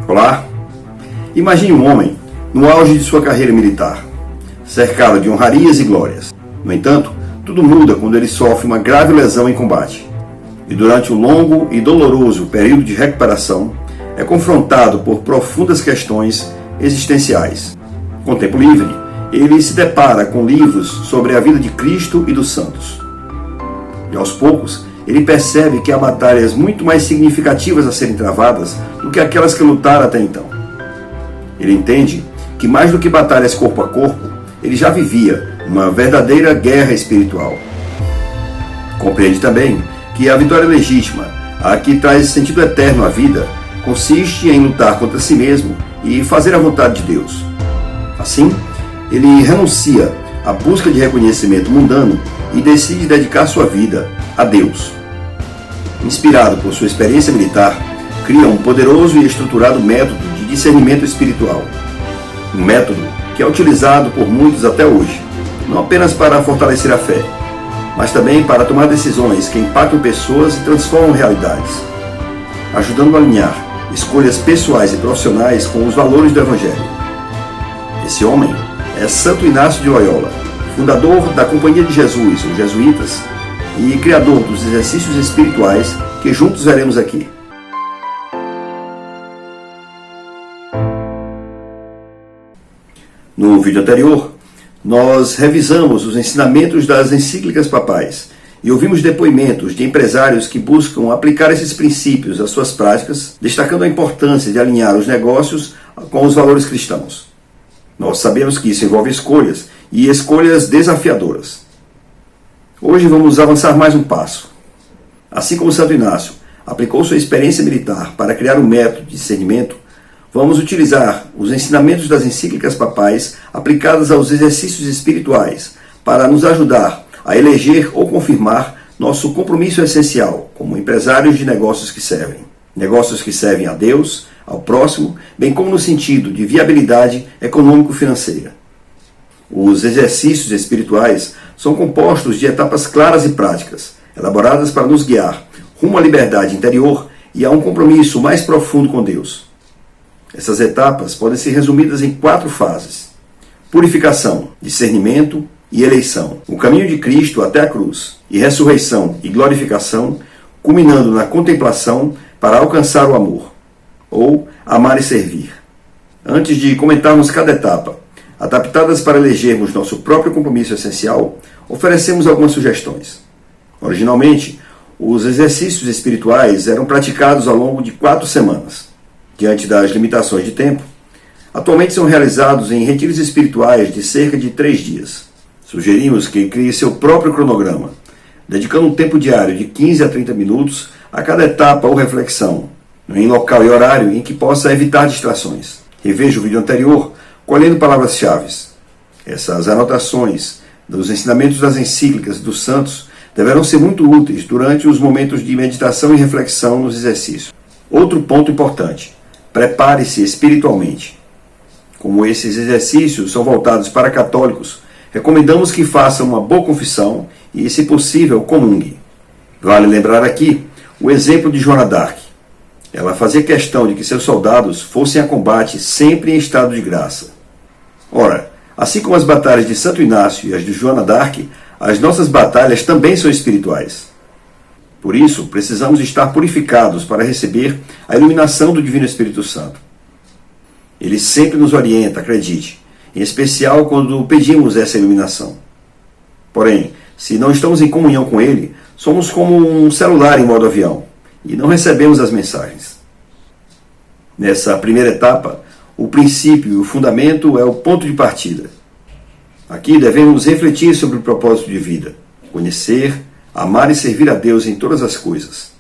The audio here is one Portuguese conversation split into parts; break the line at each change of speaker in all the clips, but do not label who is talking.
Olá! Imagine um homem no auge de sua carreira militar, cercado de honrarias e glórias. No entanto, tudo muda quando ele sofre uma grave lesão em combate. E durante um longo e doloroso período de recuperação, é confrontado por profundas questões existenciais. Com tempo livre, ele se depara com livros sobre a vida de Cristo e dos santos. E aos poucos, ele percebe que há batalhas muito mais significativas a serem travadas do que aquelas que lutaram até então. Ele entende que mais do que batalhas corpo a corpo, ele já vivia uma verdadeira guerra espiritual. Compreende também que a vitória legítima, a que traz sentido eterno à vida, consiste em lutar contra si mesmo e fazer a vontade de Deus. Assim, ele renuncia à busca de reconhecimento mundano e decide dedicar sua vida a Deus. Inspirado por sua experiência militar, cria um poderoso e estruturado método de discernimento espiritual. Um método que é utilizado por muitos até hoje, não apenas para fortalecer a fé, mas também para tomar decisões que impactam pessoas e transformam realidades, ajudando a alinhar escolhas pessoais e profissionais com os valores do Evangelho. Esse homem é Santo Inácio de Loyola, fundador da Companhia de Jesus, os Jesuítas, e criador dos exercícios espirituais que juntos veremos aqui. No vídeo anterior, nós revisamos os ensinamentos das encíclicas papais e ouvimos depoimentos de empresários que buscam aplicar esses princípios às suas práticas, destacando a importância de alinhar os negócios com os valores cristãos. Nós sabemos que isso envolve escolhas, e escolhas desafiadoras. Hoje vamos avançar mais um passo. Assim como Santo Inácio aplicou sua experiência militar para criar um método de discernimento, vamos utilizar os ensinamentos das encíclicas papais aplicadas aos exercícios espirituais para nos ajudar a eleger ou confirmar nosso compromisso essencial como empresários de negócios que servem. Negócios que servem a Deus, ao próximo, bem como no sentido de viabilidade econômico-financeira. Os exercícios espirituais são compostos de etapas claras e práticas, elaboradas para nos guiar rumo à liberdade interior e a um compromisso mais profundo com Deus. Essas etapas podem ser resumidas em 4 fases: purificação, discernimento e eleição, o caminho de Cristo até a cruz, e ressurreição e glorificação, culminando na contemplação para alcançar o amor, ou amar e servir. Antes de comentarmos cada etapa, adaptadas para elegermos nosso próprio compromisso essencial, oferecemos algumas sugestões. Originalmente, os exercícios espirituais eram praticados ao longo de 4 semanas. Diante das limitações de tempo, atualmente são realizados em retiros espirituais de cerca de 3 dias. Sugerimos que crie seu próprio cronograma, dedicando um tempo diário de 15 a 30 minutos a cada etapa ou reflexão, em local e horário em que possa evitar distrações. Reveja o vídeo anterior colhendo palavras-chave. Essas anotações dos ensinamentos das encíclicas dos santos deverão ser muito úteis durante os momentos de meditação e reflexão nos exercícios. Outro ponto importante: prepare-se espiritualmente. Como esses exercícios são voltados para católicos, recomendamos que façam uma boa confissão e, se possível, comungue. Vale lembrar aqui o exemplo de Joana d'Arc. Ela fazia questão de que seus soldados fossem a combate sempre em estado de graça. Ora, assim como as batalhas de Santo Inácio e as de Joana d'Arc, as nossas batalhas também são espirituais. Por isso, precisamos estar purificados para receber a iluminação do Divino Espírito Santo. Ele sempre nos orienta, acredite, em especial quando pedimos essa iluminação. Porém, se não estamos em comunhão com Ele, somos como um celular em modo avião e não recebemos as mensagens. Nessa primeira etapa, o princípio e o fundamento é o ponto de partida. Aqui devemos refletir sobre o propósito de vida, conhecer, amar e servir a Deus em todas as coisas.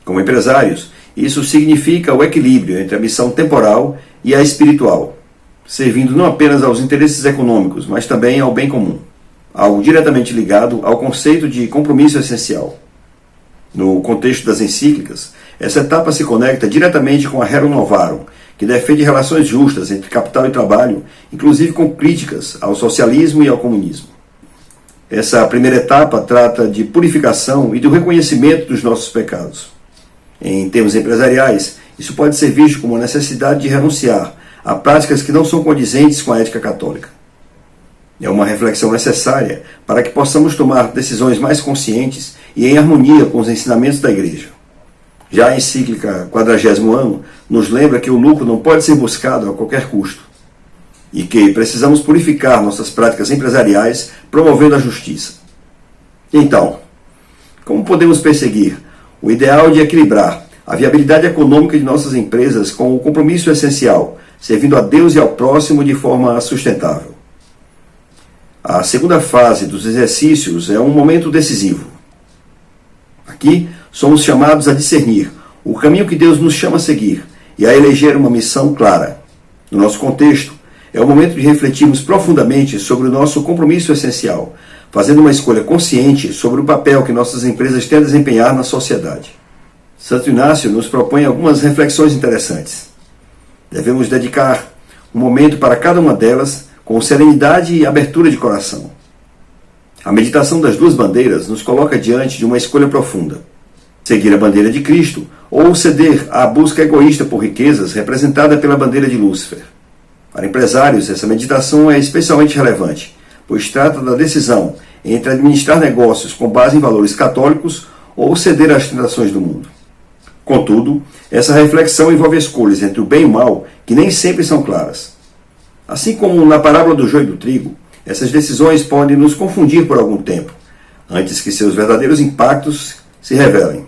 Como empresários, isso significa o equilíbrio entre a missão temporal e a espiritual, servindo não apenas aos interesses econômicos, mas também ao bem comum, algo diretamente ligado ao conceito de compromisso essencial. No contexto das encíclicas, essa etapa se conecta diretamente com a Rerum Novarum, que defende relações justas entre capital e trabalho, inclusive com críticas ao socialismo e ao comunismo. Essa primeira etapa trata de purificação e do reconhecimento dos nossos pecados. Em termos empresariais, isso pode ser visto como a necessidade de renunciar a práticas que não são condizentes com a ética católica. É uma reflexão necessária para que possamos tomar decisões mais conscientes e em harmonia com os ensinamentos da Igreja. Já a encíclica 40º Ano nos lembra que o lucro não pode ser buscado a qualquer custo e que precisamos purificar nossas práticas empresariais promovendo a justiça. Então, como podemos perseguir o ideal de equilibrar a viabilidade econômica de nossas empresas com o compromisso essencial, servindo a Deus e ao próximo de forma sustentável? A segunda fase dos exercícios é um momento decisivo. Aqui, somos chamados a discernir o caminho que Deus nos chama a seguir e a eleger uma missão clara. No nosso contexto, é o momento de refletirmos profundamente sobre o nosso compromisso essencial, fazendo uma escolha consciente sobre o papel que nossas empresas têm a desempenhar na sociedade. Santo Inácio nos propõe algumas reflexões interessantes. Devemos dedicar um momento para cada uma delas com serenidade e abertura de coração. A meditação das duas bandeiras nos coloca diante de uma escolha profunda: seguir a bandeira de Cristo ou ceder à busca egoísta por riquezas representada pela bandeira de Lúcifer. Para empresários, essa meditação é especialmente relevante, pois trata da decisão entre administrar negócios com base em valores católicos ou ceder às tentações do mundo. Contudo, essa reflexão envolve escolhas entre o bem e o mal que nem sempre são claras. Assim como na parábola do joio e do trigo, essas decisões podem nos confundir por algum tempo, antes que seus verdadeiros impactos se revelem.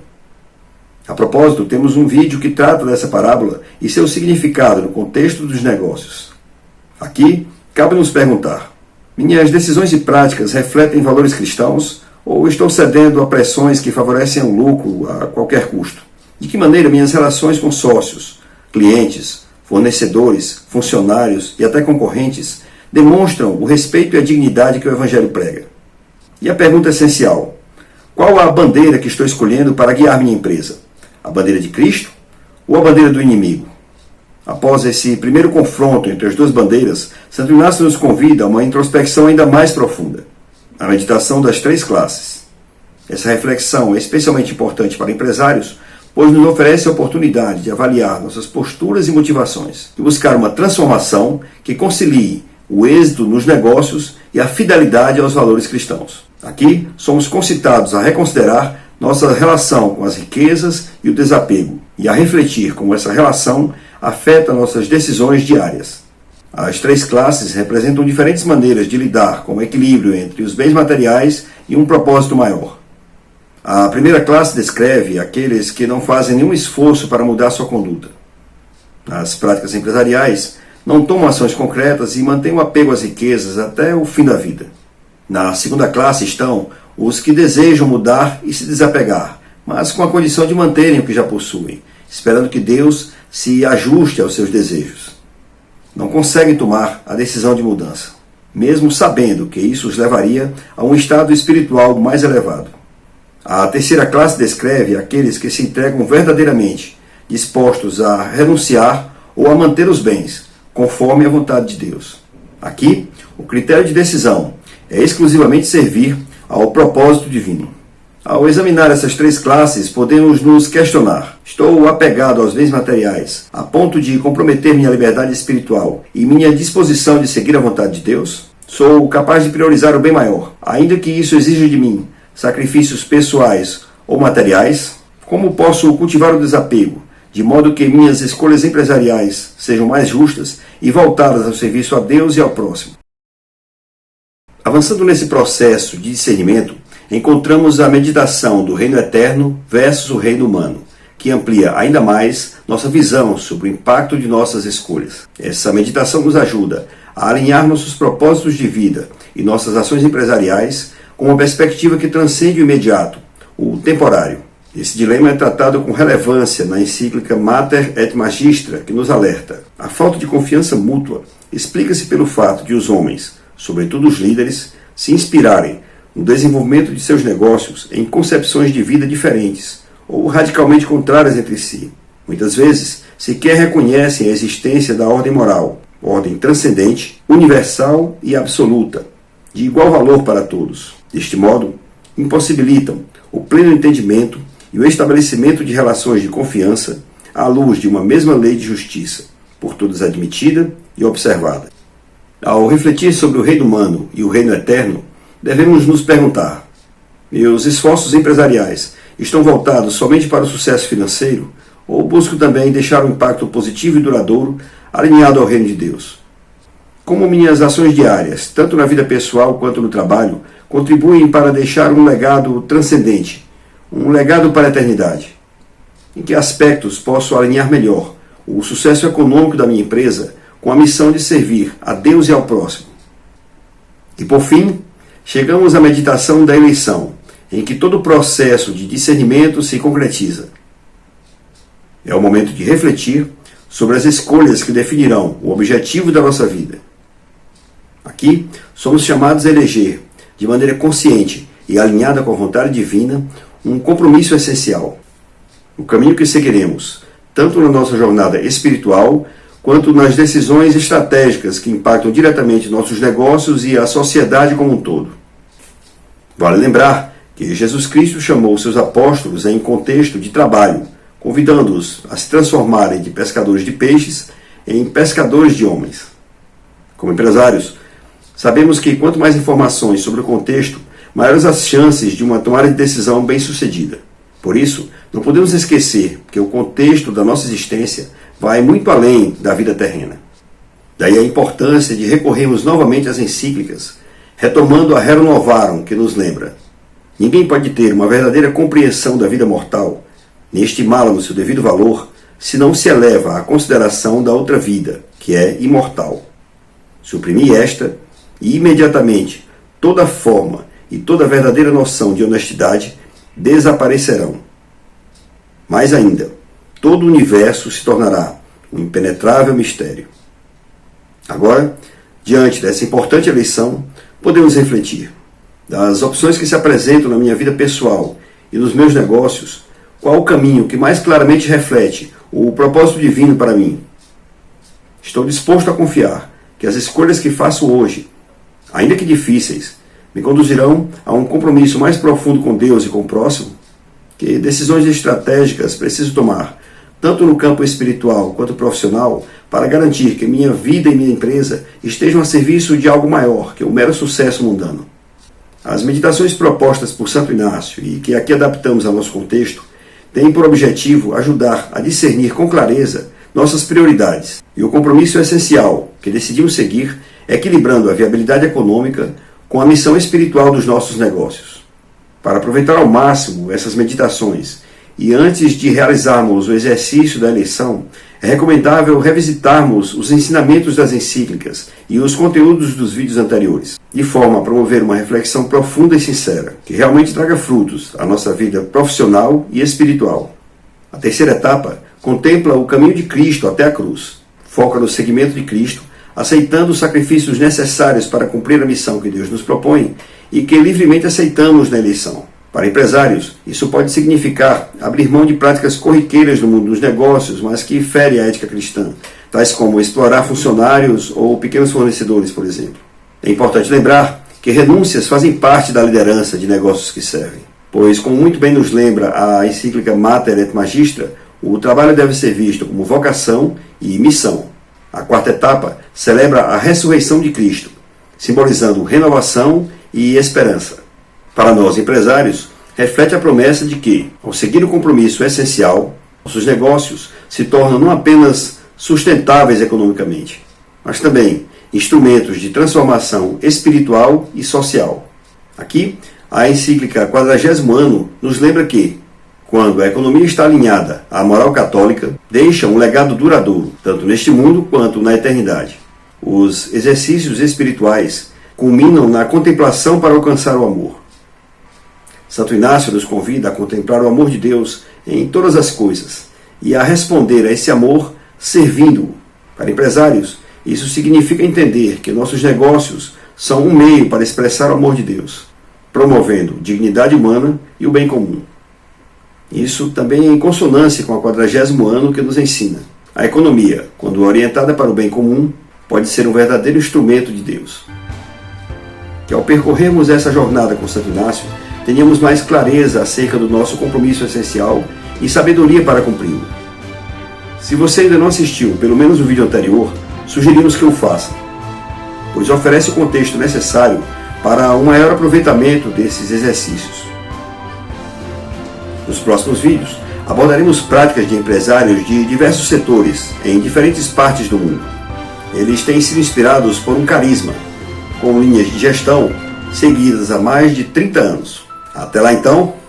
A propósito, temos um vídeo que trata dessa parábola e seu significado no contexto dos negócios. Aqui, cabe nos perguntar: minhas decisões e práticas refletem valores cristãos ou estou cedendo a pressões que favorecem o lucro a qualquer custo? De que maneira minhas relações com sócios, clientes, fornecedores, funcionários e até concorrentes demonstram o respeito e a dignidade que o Evangelho prega? E a pergunta essencial: qual a bandeira que estou escolhendo para guiar minha empresa? A bandeira de Cristo ou a bandeira do inimigo? Após esse primeiro confronto entre as duas bandeiras, Santo Inácio nos convida a uma introspecção ainda mais profunda: a meditação das três classes. Essa reflexão é especialmente importante para empresários, pois nos oferece a oportunidade de avaliar nossas posturas e motivações e buscar uma transformação que concilie o êxito nos negócios e a fidelidade aos valores cristãos. Aqui, somos concitados a reconsiderar nossa relação com as riquezas e o desapego e a refletir como essa relação afeta nossas decisões diárias. As três classes representam diferentes maneiras de lidar com o equilíbrio entre os bens materiais e um propósito maior. A primeira classe descreve aqueles que não fazem nenhum esforço para mudar sua conduta. Nas práticas empresariais, não tomam ações concretas e mantêm o apego às riquezas até o fim da vida. Na segunda classe estão os que desejam mudar e se desapegar, mas com a condição de manterem o que já possuem, esperando que Deus se ajuste aos seus desejos. Não conseguem tomar a decisão de mudança, mesmo sabendo que isso os levaria a um estado espiritual mais elevado. A terceira classe descreve aqueles que se entregam verdadeiramente, dispostos a renunciar ou a manter os bens, conforme a vontade de Deus. Aqui, o critério de decisão é exclusivamente servir ao propósito divino. Ao examinar essas três classes, podemos nos questionar: estou apegado aos bens materiais a ponto de comprometer minha liberdade espiritual e minha disposição de seguir a vontade de Deus? Sou capaz de priorizar o bem maior, ainda que isso exija de mim sacrifícios pessoais ou materiais? Como posso cultivar o desapego, de modo que minhas escolhas empresariais sejam mais justas e voltadas ao serviço a Deus e ao próximo? Avançando nesse processo de discernimento, encontramos a meditação do reino eterno versus o reino humano, que amplia ainda mais nossa visão sobre o impacto de nossas escolhas. Essa meditação nos ajuda a alinhar nossos propósitos de vida e nossas ações empresariais com uma perspectiva que transcende o imediato, o temporário. Esse dilema é tratado com relevância na encíclica Mater et Magistra, que nos alerta: a falta de confiança mútua explica-se pelo fato de os homens, sobretudo os líderes, se inspirarem no desenvolvimento de seus negócios em concepções de vida diferentes ou radicalmente contrárias entre si. Muitas vezes, sequer reconhecem a existência da ordem moral, ordem transcendente, universal e absoluta, de igual valor para todos. Deste modo, impossibilitam o pleno entendimento e o estabelecimento de relações de confiança, à luz de uma mesma lei de justiça, por todos admitida e observada. Ao refletir sobre o reino humano e o reino eterno, devemos nos perguntar: meus esforços empresariais estão voltados somente para o sucesso financeiro ou busco também deixar um impacto positivo e duradouro alinhado ao reino de Deus? Como minhas ações diárias, tanto na vida pessoal quanto no trabalho, contribuem para deixar um legado transcendente, um legado para a eternidade? Em que aspectos posso alinhar melhor o sucesso econômico da minha empresa com a missão de servir a Deus e ao próximo? E por fim, chegamos à meditação da eleição, em que todo o processo de discernimento se concretiza. É o momento de refletir sobre as escolhas que definirão o objetivo da nossa vida. Aqui, somos chamados a eleger, de maneira consciente e alinhada com a vontade divina, um compromisso essencial. O caminho que seguiremos, tanto na nossa jornada espiritual, quanto nas decisões estratégicas que impactam diretamente nossos negócios e a sociedade como um todo. Vale lembrar que Jesus Cristo chamou seus apóstolos em contexto de trabalho, convidando-os a se transformarem de pescadores de peixes em pescadores de homens. Como empresários, sabemos que quanto mais informações sobre o contexto, maiores as chances de uma tomada de decisão bem-sucedida. Por isso, não podemos esquecer que o contexto da nossa existência vai muito além da vida terrena. Daí a importância de recorrermos novamente às encíclicas, retomando a Rerum Novarum, que nos lembra: ninguém pode ter uma verdadeira compreensão da vida mortal, nem estimá-la no seu devido valor, se não se eleva à consideração da outra vida, que é imortal. Suprimir esta, e imediatamente toda forma e toda verdadeira noção de honestidade desaparecerão. Mais ainda, todo o universo se tornará um impenetrável mistério. Agora, diante dessa importante eleição, podemos refletir: das opções que se apresentam na minha vida pessoal e nos meus negócios, qual o caminho que mais claramente reflete o propósito divino para mim? Estou disposto a confiar que as escolhas que faço hoje, ainda que difíceis, me conduzirão a um compromisso mais profundo com Deus e com o próximo? Que decisões estratégicas preciso tomar, tanto no campo espiritual quanto profissional, para garantir que minha vida e minha empresa estejam a serviço de algo maior que o mero sucesso mundano? As meditações propostas por Santo Inácio e que aqui adaptamos ao nosso contexto têm por objetivo ajudar a discernir com clareza nossas prioridades e o compromisso essencial que decidimos seguir, equilibrando a viabilidade econômica com a missão espiritual dos nossos negócios. Para aproveitar ao máximo essas meditações e antes de realizarmos o exercício da eleição, é recomendável revisitarmos os ensinamentos das encíclicas e os conteúdos dos vídeos anteriores, de forma a promover uma reflexão profunda e sincera, que realmente traga frutos à nossa vida profissional e espiritual. A terceira etapa contempla o caminho de Cristo até a cruz. Foca no seguimento de Cristo, aceitando os sacrifícios necessários para cumprir a missão que Deus nos propõe e que livremente aceitamos na eleição. Para empresários, isso pode significar abrir mão de práticas corriqueiras no mundo dos negócios, mas que ferem a ética cristã, tais como explorar funcionários ou pequenos fornecedores, por exemplo. É importante lembrar que renúncias fazem parte da liderança de negócios que servem, pois, como muito bem nos lembra a encíclica Mater et Magistra, o trabalho deve ser visto como vocação e missão. A quarta etapa celebra a ressurreição de Cristo, simbolizando renovação e esperança. Para nós, empresários, reflete a promessa de que, ao seguir o compromisso essencial, nossos negócios se tornam não apenas sustentáveis economicamente, mas também instrumentos de transformação espiritual e social. Aqui, a encíclica 40º Ano nos lembra que, quando a economia está alinhada à moral católica, deixa um legado duradouro, tanto neste mundo quanto na eternidade. Os exercícios espirituais culminam na contemplação para alcançar o amor. Santo Inácio nos convida a contemplar o amor de Deus em todas as coisas e a responder a esse amor servindo-o. Para empresários, isso significa entender que nossos negócios são um meio para expressar o amor de Deus, promovendo dignidade humana e o bem comum. Isso também é em consonância com a 40º ano que nos ensina: a economia, quando orientada para o bem comum, pode ser um verdadeiro instrumento de Deus. Que ao percorrermos essa jornada com Santo Inácio, tenhamos mais clareza acerca do nosso compromisso essencial e sabedoria para cumpri-lo. Se você ainda não assistiu pelo menos o vídeo anterior, sugerimos que o faça, pois oferece o contexto necessário para um maior aproveitamento desses exercícios. Nos próximos vídeos, abordaremos práticas de empresários de diversos setores em diferentes partes do mundo. Eles têm sido inspirados por um carisma, com linhas de gestão seguidas há mais de 30 anos. Até lá então!